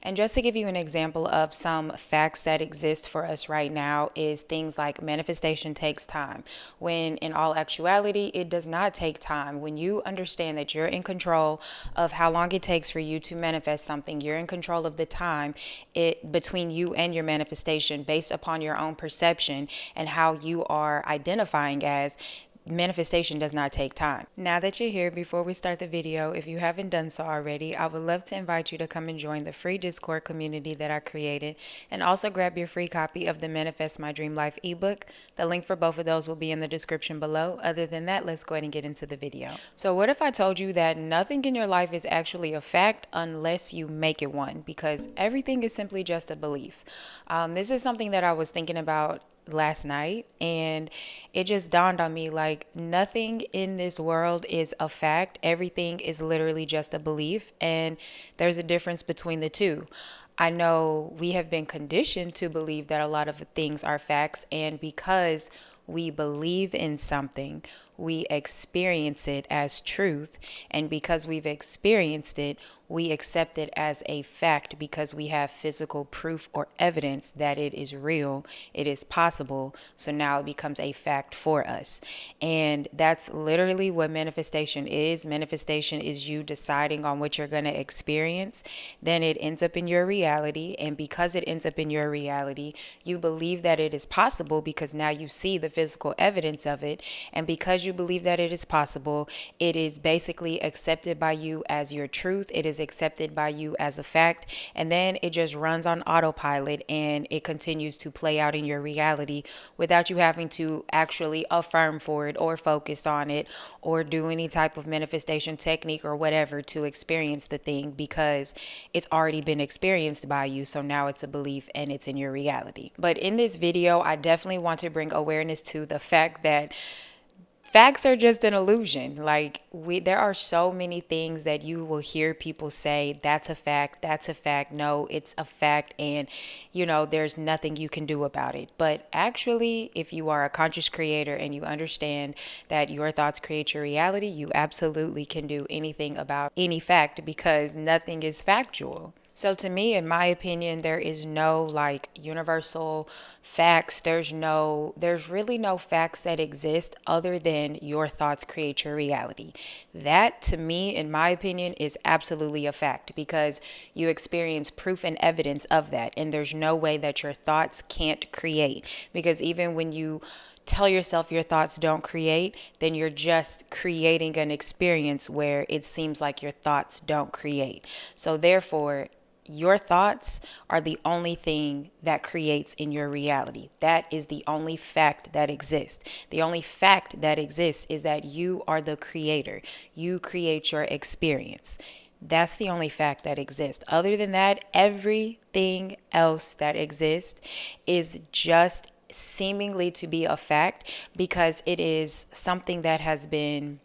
And just to give you an example of some facts that exist for us right now is things like manifestation takes time, when in all actuality, it does not take time. When you understand that you're in control of how long it takes for you to manifest something, you're in control of the time between you and your manifestation based upon your own perception and how you are identifying as. Manifestation does not take time. Now that you're here, before we start the video, if you haven't done so already, I would love to invite you to come and join the free Discord community that I created, and also grab your free copy of the Manifest My Dream Life ebook. The link for both of those will be in the description below. Other than that, let's go ahead and get into the video. So what if I told you that nothing in your life is actually a fact unless you make it one? Because everything is simply just a belief. This is something that I was thinking about last night, and it just dawned on me, like, nothing in this world is a fact. Everything is literally just a belief, and there's a difference between the two. I know we have been conditioned to believe that a lot of things are facts, and because we believe in something, we experience it as truth, and because we've experienced it, we accept it as a fact because we have physical proof or evidence that it is real, it is possible. So now it becomes a fact for us. And that's literally what manifestation is. Manifestation is you deciding on what you're going to experience. Then it ends up in your reality. And because it ends up in your reality, you believe that it is possible because now you see the physical evidence of it. And because you believe that it is possible, it is basically accepted by you as your truth. It is accepted by you as a fact, and then it just runs on autopilot and it continues to play out in your reality without you having to actually affirm for it or focus on it or do any type of manifestation technique or whatever to experience the thing, because it's already been experienced by you. So now it's a belief and it's in your reality. But in this video, I definitely want to bring awareness to the fact that facts are just an illusion. Like, there are so many things that you will hear people say, that's a fact, that's a fact, no, it's a fact, and there's nothing you can do about it. But actually, if you are a conscious creator and you understand that your thoughts create your reality, you absolutely can do anything about any fact, because nothing is factual. So to me, in my opinion, there is no like universal facts. There's really no facts that exist other than your thoughts create your reality. That to me, in my opinion, is absolutely a fact, because you experience proof and evidence of that. And there's no way that your thoughts can't create, because even when you tell yourself your thoughts don't create, then you're just creating an experience where it seems like your thoughts don't create. So therefore, your thoughts are the only thing that creates in your reality. That is the only fact that exists. The only fact that exists is that you are the creator. You create your experience. That's the only fact that exists. Other than that, everything else that exists is just seemingly to be a fact, because it is something that has been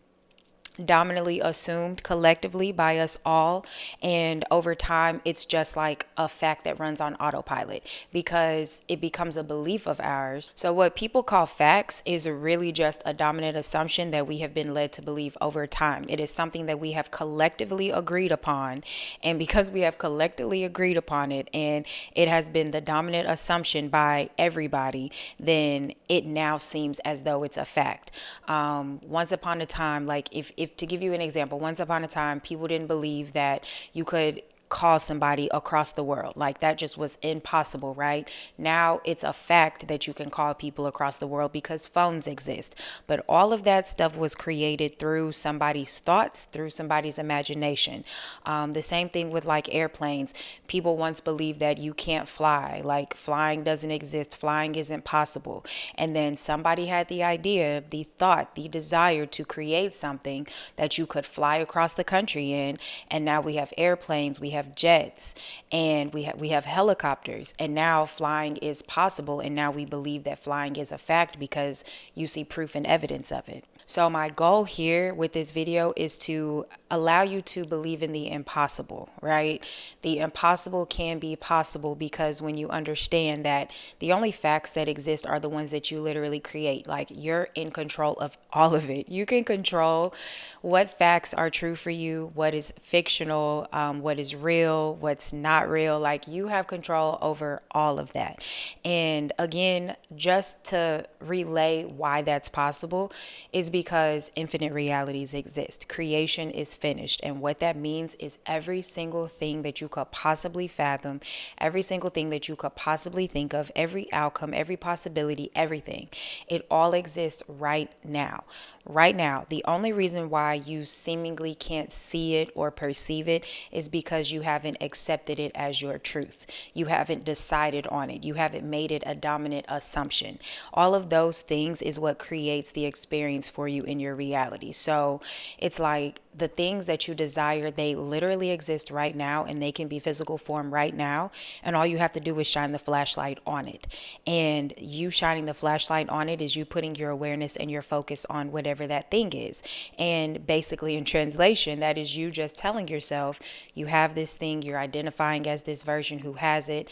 dominantly assumed collectively by us all, and over time it's just like a fact that runs on autopilot because it becomes a belief of ours. So what people call facts is really just a dominant assumption that we have been led to believe over time. It is something that we have collectively agreed upon, and because we have collectively agreed upon it and it has been the dominant assumption by everybody, then it now seems as though it's a fact. Once upon a time, like if to give you an example, once upon a time, people didn't believe that you could call somebody across the world. Like, that just was impossible, right? Now it's a fact that you can call people across the world because phones exist. But all of that stuff was created through somebody's thoughts, through somebody's imagination. The same thing with like airplanes. People once believed that you can't fly, like flying doesn't exist, flying isn't possible. And then somebody had the idea, the thought, the desire to create something that you could fly across the country in. And now we have airplanes, we have jets, and we have helicopters, and now flying is possible, and now we believe that flying is a fact because you see proof and evidence of it. So my goal here with this video is to allow you to believe in the impossible, right? The impossible can be possible because when you understand that the only facts that exist are the ones that you literally create, like you're in control of all of it. You can control what facts are true for you, what is fictional, what is real, what's not real. Like you have control over all of that. And again, just to relay why that's possible is because infinite realities exist. Creation is finished. And what that means is every single thing that you could possibly fathom, every single thing that you could possibly think of, every outcome, every possibility, everything, it all exists right now. Right now, the only reason why you seemingly can't see it or perceive it is because you haven't accepted it as your truth. You haven't decided on it. You haven't made it a dominant assumption. All of those things is what creates the experience for you in your reality. So it's like the things that you desire, they literally exist right now and they can be physical form right now. And all you have to do is shine the flashlight on it. And you shining the flashlight on it is you putting your awareness and your focus on whatever that thing is. And basically, in translation, that is you just telling yourself you have this thing, you're identifying as this version who has it.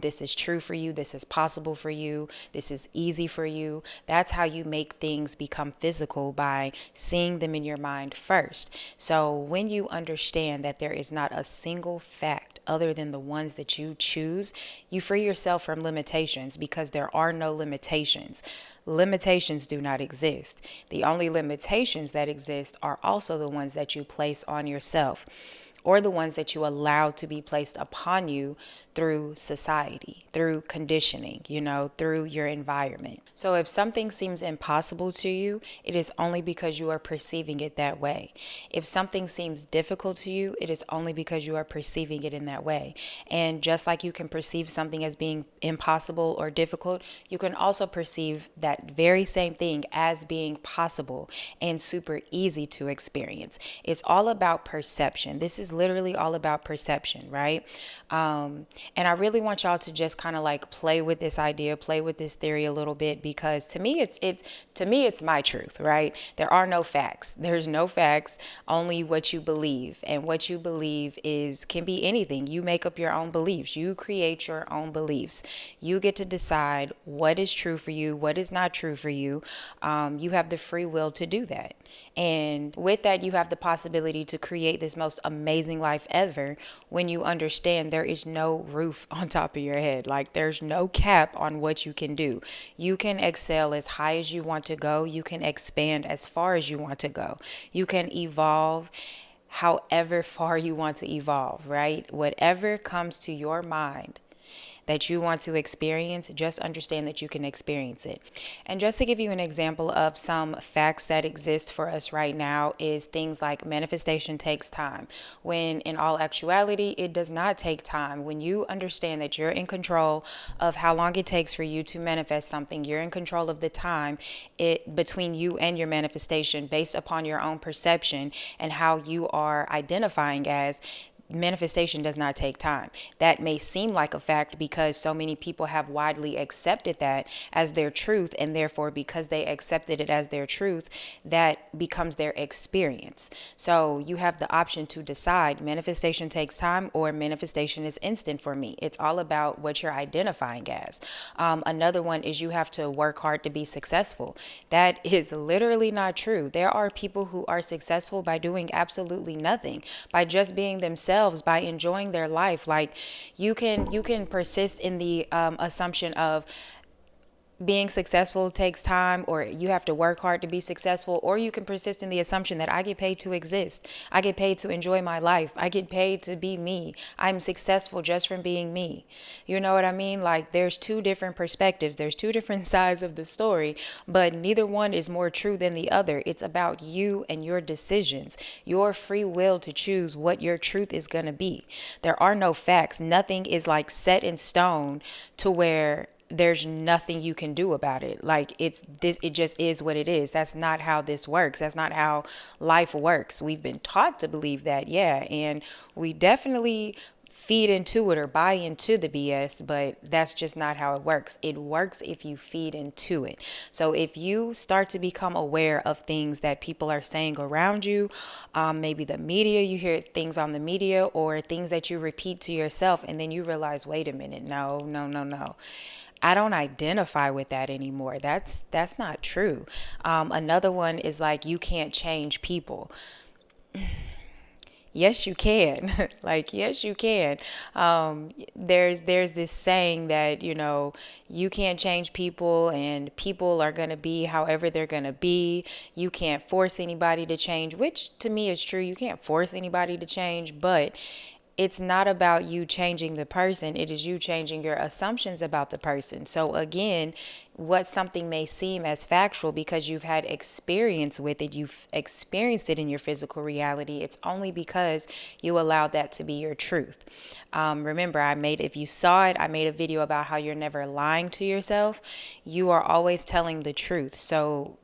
This is true for you. This is possible for you. This is easy for you. That's how you make things become physical, by seeing them in your mind first. So when you understand that there is not a single fact other than the ones that you choose, you free yourself from limitations, because there are no limitations. Limitations do not exist. The only limitations that exist are also the ones that you place on yourself, or the ones that you allow to be placed upon you through society, through conditioning, through your environment. So if something seems impossible to you, it is only because you are perceiving it that way. If something seems difficult to you, it is only because you are perceiving it in that way. And just like you can perceive something as being impossible or difficult, you can also perceive that very same thing as being possible and super easy to experience. It's all about perception. This is literally all about perception, right? And I really want y'all to just kind of like play with this idea, play with this theory a little bit, because to me it's my truth, right? There are no facts. There's no facts, only what you believe. And what you believe can be anything. You make up your own beliefs. You create your own beliefs. You get to decide what is true for you, what is not true for you. You have the free will to do that. And with that, you have the possibility to create this most amazing life ever when you understand there is no roof on top of your head. Like there's no cap on what you can do. You can excel as high as you want to go. You can expand as far as you want to go. You can evolve however far you want to evolve, right? Whatever comes to your mind that you want to experience, just understand that you can experience it. And just to give you an example of some facts that exist for us right now is things like manifestation takes time, when in all actuality, it does not take time. When you understand that you're in control of how long it takes for you to manifest something, you're in control of the time between you and your manifestation based upon your own perception and how you are identifying as. Manifestation does not take time. That may seem like a fact because so many people have widely accepted that as their truth, and therefore because they accepted it as their truth, that becomes their experience. So you have the option to decide manifestation takes time or manifestation is instant for me. It's all about what you're identifying as. Another one is you have to work hard to be successful. That is literally not true. There are people who are successful by doing absolutely nothing, by just being themselves, by enjoying their life. Like you can persist in the assumption of being successful takes time, or you have to work hard to be successful, or you can persist in the assumption that I get paid to exist. I get paid to enjoy my life. I get paid to be me. I'm successful just from being me. You know what I mean? Like there's two different perspectives. There's two different sides of the story, but neither one is more true than the other. It's about you and your decisions, your free will to choose what your truth is going to be. There are no facts. Nothing is like set in stone to where there's nothing you can do about it. Like it just is what it is. That's not how this works. That's not how life works. We've been taught to believe that, yeah, and we definitely feed into it or buy into the BS, but that's just not how it works. It works if you feed into it. So if you start to become aware of things that people are saying around you, maybe the media, you hear things on the media or things that you repeat to yourself, and then you realize, wait a minute, no, no, no, no. I don't identify with that anymore. That's not true. Another one is like, you can't change people. Yes, you can. Like, yes, you can. There's this saying that, you can't change people and people are going to be however they're going to be. You can't force anybody to change, which to me is true. You can't force anybody to change, but it's not about you changing the person. It is you changing your assumptions about the person. So again, what something may seem as factual because you've had experience with it, you've experienced it in your physical reality, it's only because you allowed that to be your truth. Remember, if you saw it, I made a video about how you're never lying to yourself. You are always telling the truth. So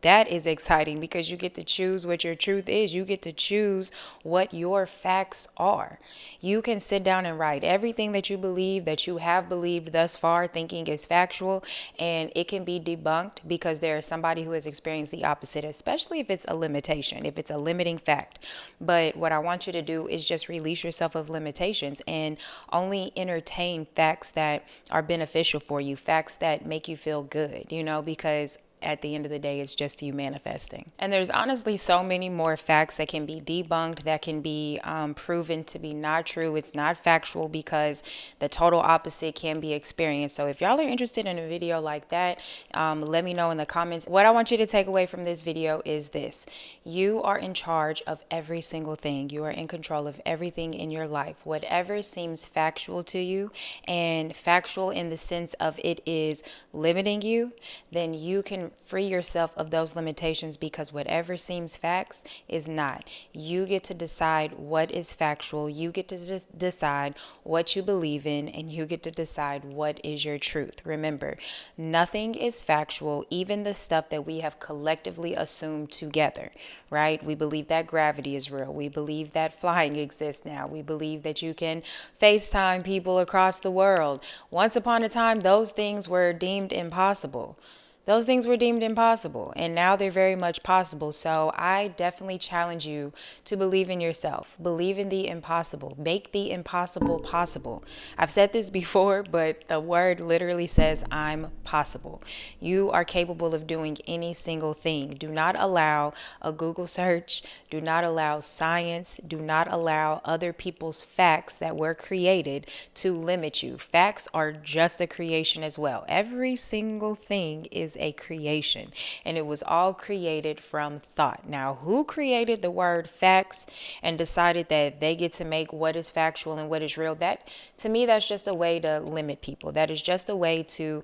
that is exciting because you get to choose what your truth is. You get to choose what your facts are. You can sit down and write everything that you believe, that you have believed thus far, thinking is factual, and it can be debunked because there is somebody who has experienced the opposite, especially if it's a limitation, if it's a limiting fact. But what I want you to do is just release yourself of limitations and only entertain facts that are beneficial for you, facts that make you feel good, because at the end of the day, it's just you manifesting. And there's honestly so many more facts that can be debunked, that can be proven to be not true. It's not factual because the total opposite can be experienced. So if y'all are interested in a video like that, let me know in the comments. What I want you to take away from this video is this: you are in charge of every single thing. You are in control of everything in your life. Whatever seems factual to you, and factual in the sense of it is limiting you, then you can free yourself of those limitations, because whatever seems facts is not. You get to decide what is factual. You get to just decide what you believe in, and you get to decide what is your truth. Remember, nothing is factual, even the stuff that we have collectively assumed together, right? We believe that gravity is real. We believe that flying exists now. We believe that you can FaceTime people across the world. Once upon a time, those things were deemed impossible. Those things were deemed impossible, and now they're very much possible. So I definitely challenge you to believe in yourself. Believe in the impossible. Make the impossible possible. I've said this before, but the word literally says I'm possible. You are capable of doing any single thing. Do not allow a Google search. Do not allow science. Do not allow other people's facts that were created to limit you. Facts are just a creation as well. Every single thing is a creation, and it was all created from thought. Now, who created the word facts and decided that they get to make what is factual and what is real? That, to me, that's just a way to limit people. That is just a way to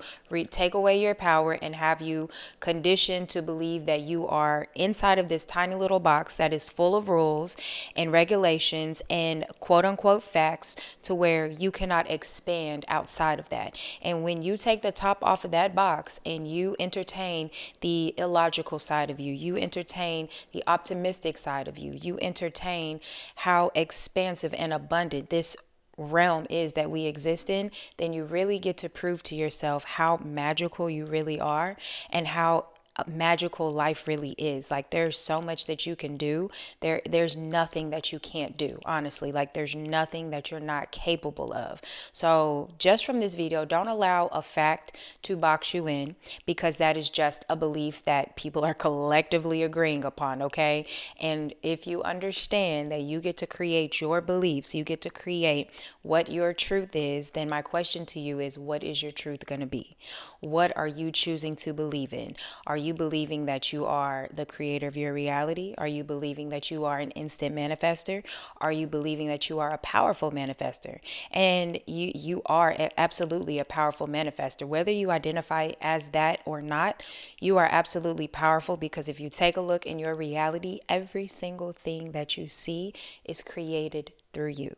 take away your power and have you conditioned to believe that you are inside of this tiny little box that is full of rules and regulations and quote unquote facts, to where you cannot expand outside of that. And when you take the top off of that box and you entertain the illogical side of you, you entertain the optimistic side of you, you entertain how expansive and abundant this realm is that we exist in, then you really get to prove to yourself how magical you really are and how magical life really is. Like, there's so much that you can do. There's nothing that you can't do, honestly. Like, there's nothing that you're not capable of. So just from this video, don't allow a fact to box you in, because that is just a belief that people are collectively agreeing upon, okay? And if you understand that you get to create your beliefs, you get to create what your truth is, then my question to you is, what is your truth going to be? What are you choosing to believe in? Are you believing that you are the creator of your reality? Are you believing that you are an instant manifester? Are you believing that you are a powerful manifester? And you are absolutely a powerful manifester. Whether you identify as that or not, you are absolutely powerful, because if you take a look in your reality, every single thing that you see is created through you.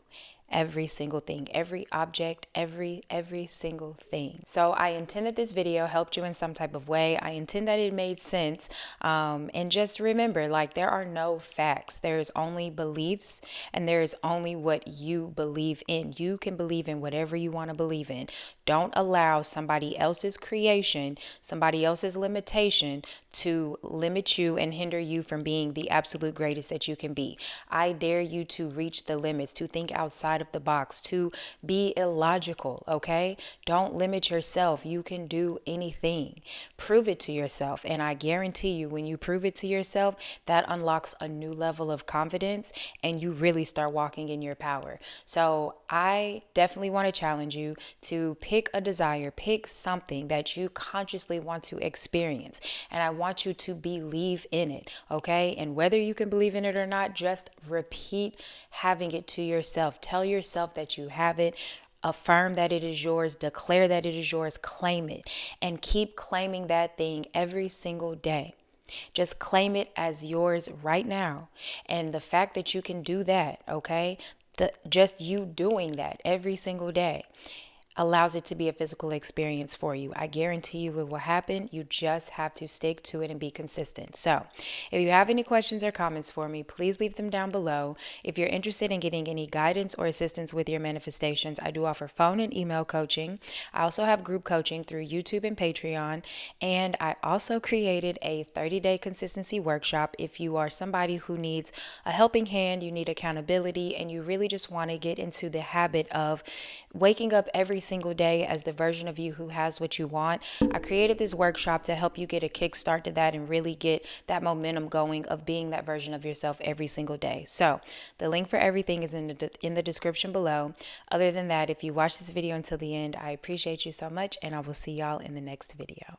Every single thing, every object, every single thing. So I intended this video helped you in some type of way. I intend that it made sense. And just remember, like, there are no facts. There's only beliefs, and there is only what you believe in. You can believe in whatever you want to believe in. Don't allow somebody else's creation, somebody else's limitation to limit you and hinder you from being the absolute greatest that you can be. I dare you to reach the limits, to think outside of the box, to be illogical, okay? Don't limit yourself. You can do anything. Prove it to yourself. And I guarantee you, when you prove it to yourself, that unlocks a new level of confidence and you really start walking in your power. So I definitely want to challenge you to pick a desire, pick something that you consciously want to experience. And I want you to believe in it, okay? And whether you can believe in it or not, just repeat having it to yourself. Tell yourself that you have it. Affirm that it is yours, declare that it is yours, claim it, and keep claiming that thing every single day. Just claim it as yours right now. And the fact that you can do that, okay? Just you doing that every single day allows it to be a physical experience for you. I guarantee you it will happen. You just have to stick to it and be consistent. So if you have any questions or comments for me, please leave them down below. If you're interested in getting any guidance or assistance with your manifestations, I do offer phone and email coaching. I also have group coaching through YouTube and Patreon. And I also created a 30-day consistency workshop if you are somebody who needs a helping hand, you need accountability, and you really just want to get into the habit of waking up every single day as the version of you who has what you want. I created this workshop to help you get a kickstart to that and really get that momentum going of being that version of yourself every single day. So the link for everything is in the description below. Other than that, if you watch this video until the end, I appreciate you so much, and I will see y'all in the next video.